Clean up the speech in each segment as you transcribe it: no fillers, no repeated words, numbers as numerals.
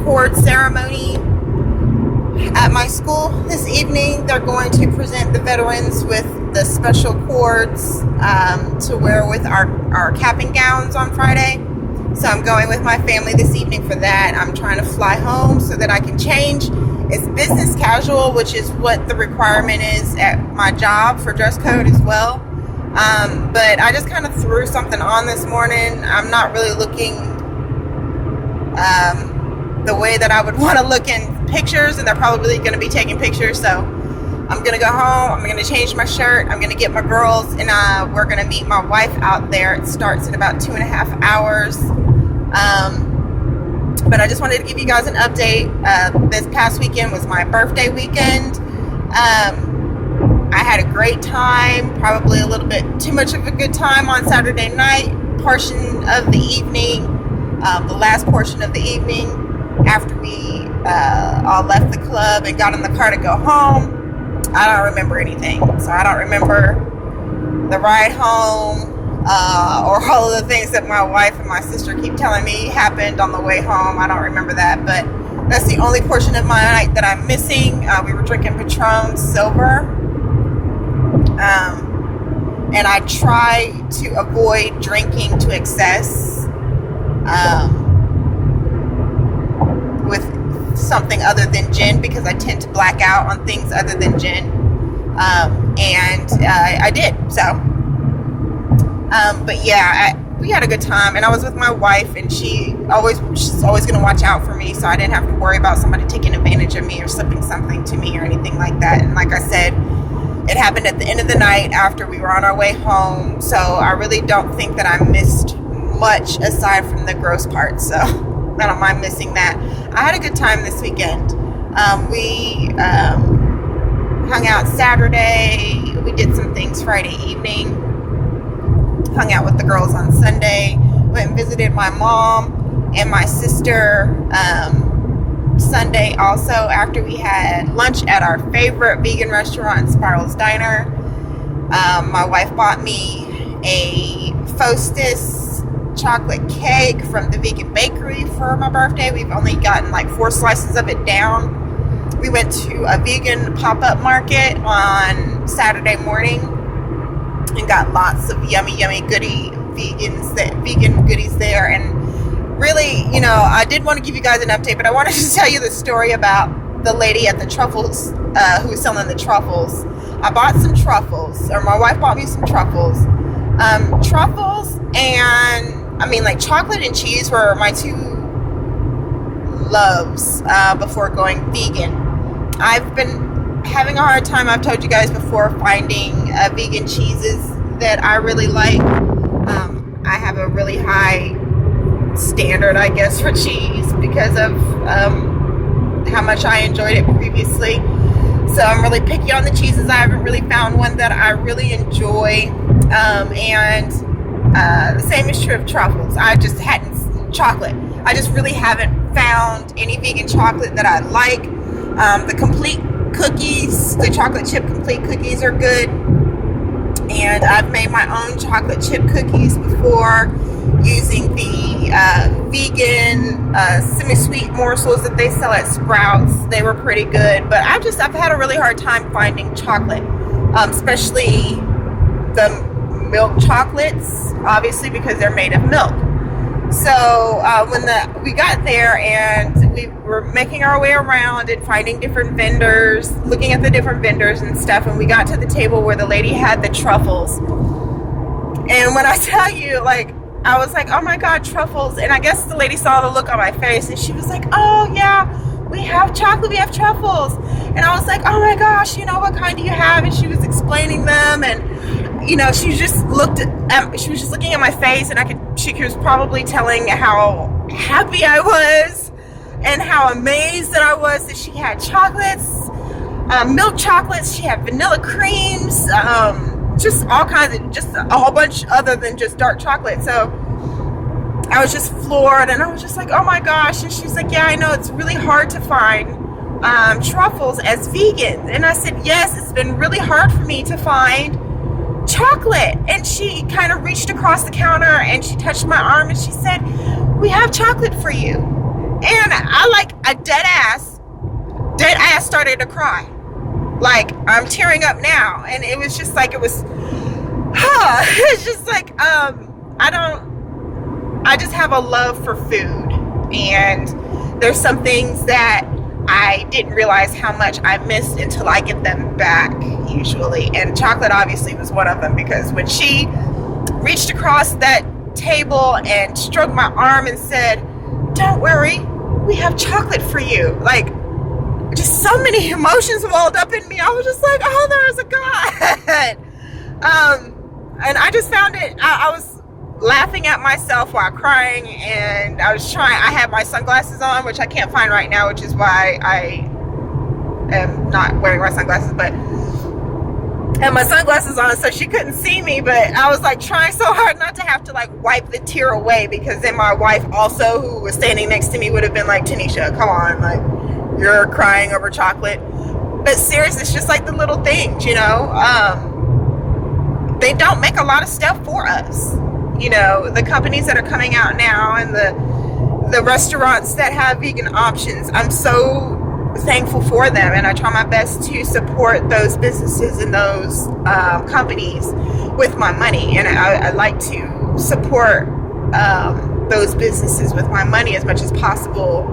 cord ceremony at my school this evening. They're going to present the veterans with the special cords to wear with our cap and gowns on Friday. So I'm going with my family this evening for that. I'm trying to fly home so that I can change. It's business casual, which is what the requirement is at my job for dress code as well. But I just kind of threw something on this morning. I'm not really looking the way that I would want to look in pictures, and they're probably going to be taking pictures. So I'm going to go home. I'm going to change my shirt. I'm going to get my girls, and we're going to meet my wife out there. It starts in about 2.5 hours. But I just wanted to give you guys an update. This past weekend was my birthday weekend. I had a great time, probably a little bit too much of a good time on Saturday night, portion of the evening, the last portion of the evening, after we all left the club and got in the car to go home. I don't remember anything. So I don't remember the ride home or all of the things that my wife and my sister keep telling me happened on the way home. I don't remember that, but that's the only portion of my night that I'm missing. We were drinking Patron Silver. And I try to avoid drinking to excess with something other than gin, because I tend to black out on things other than gin. And I did. So, but yeah, we had a good time, and I was with my wife, and she's always going to watch out for me, so I didn't have to worry about somebody taking advantage of me or slipping something to me or anything like that. And like I said, it happened at the end of the night after we were on our way home, so I really don't think that I missed much aside from the gross part, so I don't mind missing that. I had a good time this weekend. We hung out Saturday. We did some things Friday evening. Hung out with the girls on Sunday. Went and visited my mom and my sister Sunday also, after we had lunch at our favorite vegan restaurant, Spiral's Diner. My wife bought me a Hostess chocolate cake from the vegan bakery for my birthday. We've only gotten like 4 slices of it down. We went to a vegan pop-up market on Saturday morning and got lots of yummy vegan goodies there. And really, you know, I did want to give you guys an update, but I wanted to tell you the story about the lady at the truffles who was selling the truffles. I bought some truffles, or my wife bought me some truffles. Truffles and, I mean, like chocolate and cheese were my two loves before going vegan. I've been having a hard time, I've told you guys before, finding vegan cheeses that I really like. I have a really high standard, I guess, for cheese because of how much I enjoyed it previously. So I'm really picky on the cheeses. I haven't really found one that I really enjoy. And the same is true of truffles. I just hadn't chocolate. I just really haven't found any vegan chocolate that I like. The complete cookies, the chocolate chip complete cookies are good. And I've made my own chocolate chip cookies before using the vegan semi-sweet morsels that they sell at Sprouts. They were pretty good, but I've had a really hard time finding chocolate, especially the milk chocolates, obviously, because they're made of milk. So when we got there and we were making our way around and finding different vendors, looking at the different vendors and stuff, and we got to the table where the lady had the truffles. And when I tell you, like, I was like, oh my God, truffles. And I guess the lady saw the look on my face and she was like, oh yeah, we have chocolate, we have truffles. And I was like, oh my gosh, you know, what kind do you have? And she was explaining them, and you know, she was just looking at my face, and she was probably telling how happy I was and how amazed that I was that she had chocolates, milk chocolates, she had vanilla creams, just all kinds of, just a whole bunch other than just dark chocolate. So I was just floored, and I was just like, oh my gosh. And she's like, yeah, I know, it's really hard to find truffles as vegan. And I said, yes, it's been really hard for me to find chocolate. And she kind of reached across the counter and she touched my arm and she said, we have chocolate for you. And I dead ass started to cry. Like, I'm tearing up now. And it was just like, it's just like, I just have a love for food. And there's some things that I didn't realize how much I missed until I get them back, usually. And chocolate obviously was one of them, because when she reached across that table and stroked my arm and said, "Don't worry, we have chocolate for you." Like, just so many emotions welled up in me. I was just like, oh, there is a God. And I just found it, I was laughing at myself while crying, and I had my sunglasses on, which I can't find right now, which is why I am not wearing my sunglasses, but I had my sunglasses on so she couldn't see me, but I was like trying so hard not to have to like wipe the tear away, because then my wife also, who was standing next to me, would have been like, "Tanisha, come on, like, you're crying over chocolate." But seriously, it's just like the little things, you know. They don't make a lot of stuff for us. You know, the companies that are coming out now and the restaurants that have vegan options, I'm so thankful for them, and I try my best to support those businesses and those companies with my money. And I like to support those businesses with my money as much as possible.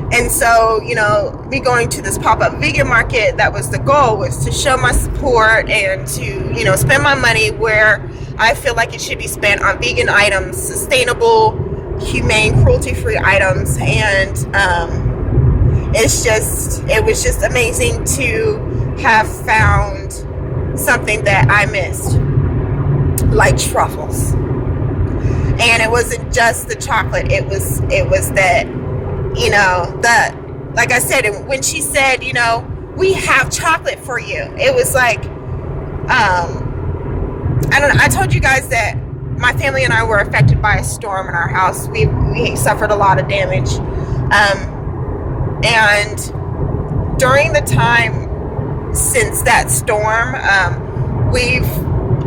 And so, you know, me going to this pop-up vegan market, that was the goal, was to show my support and to, you know, spend my money where I feel like it should be spent, on vegan items, sustainable, humane, cruelty-free items. And it was just amazing to have found something that I missed, like truffles. And it wasn't just the chocolate, it was that, you know, like I said, when she said, you know, "We have chocolate for you," it was like, I don't know, I told you guys that my family and I were affected by a storm in our house. We suffered a lot of damage. And during the time since that storm, we've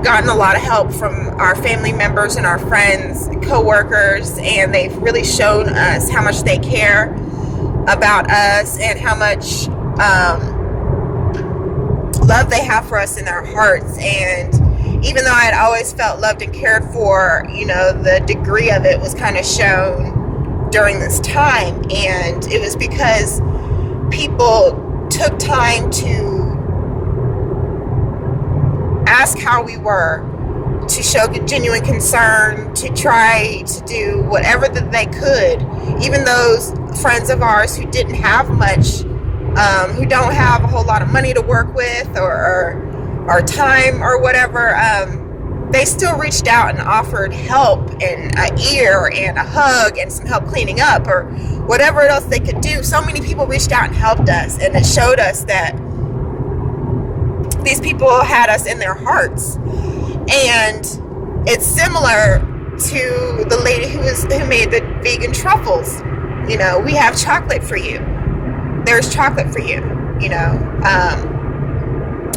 gotten a lot of help from our family members and our friends, co-workers, and they've really shown us how much they care about us and how much love they have for us in their hearts. And even though I had always felt loved and cared for, you know, the degree of it was kind of shown during this time. And it was because people took time to ask how we were, to show genuine concern, to try to do whatever that they could. Even those friends of ours who didn't have much, who don't have a whole lot of money to work with or time or whatever, they still reached out and offered help and an ear and a hug and some help cleaning up or whatever else they could do. So many people reached out and helped us, and it showed us that these people had us in their hearts. And it's similar to the lady who made the vegan truffles. You know, "We have chocolate for you. There's chocolate for you." You know,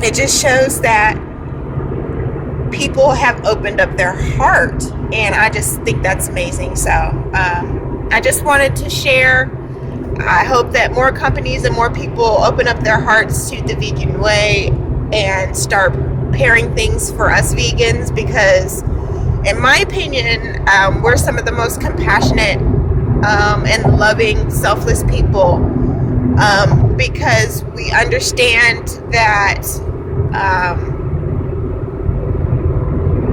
it just shows that people have opened up their heart, and I just think that's amazing. So I just wanted to share. I hope that more companies and more people open up their hearts to the vegan way and start preparing things for us vegans, because in my opinion, we're some of the most compassionate and loving, selfless people, because we understand that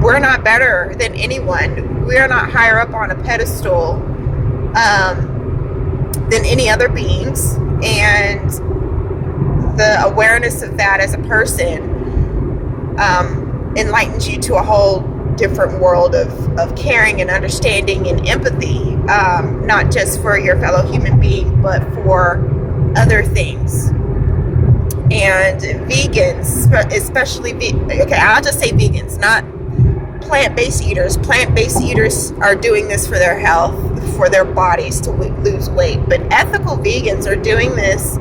we're not better than anyone. We are not higher up on a pedestal than any other beings, and the awareness of that as a person enlightens you to a whole different world of caring and understanding and empathy, not just for your fellow human being, but for other things. And vegans, especially, okay, I'll just say vegans, not plant-based eaters. Plant-based eaters are doing this for their health, for their bodies to lose weight, but ethical vegans are doing this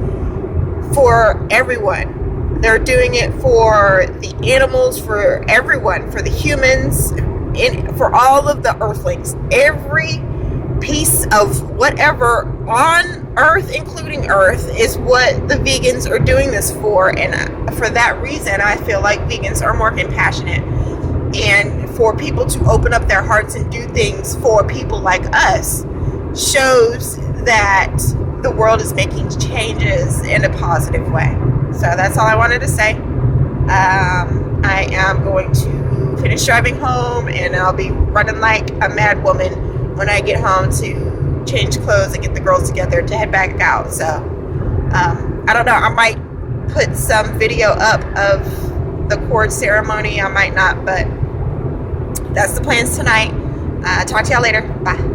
for everyone. They're doing it for the animals, for everyone, for the humans, for all of the earthlings. Every piece of whatever on earth, including earth, is what the vegans are doing this for. And for that reason, I feel like vegans are more compassionate, and for people to open up their hearts and do things for people like us shows that the world is making changes in a positive way. So that's all I wanted to say. I am going to finish driving home, and I'll be running like a mad woman when I get home to change clothes and get the girls together to head back out. So I don't know, I might put some video up of the cord ceremony, I might not, but that's the plans tonight. Talk to y'all later. Bye.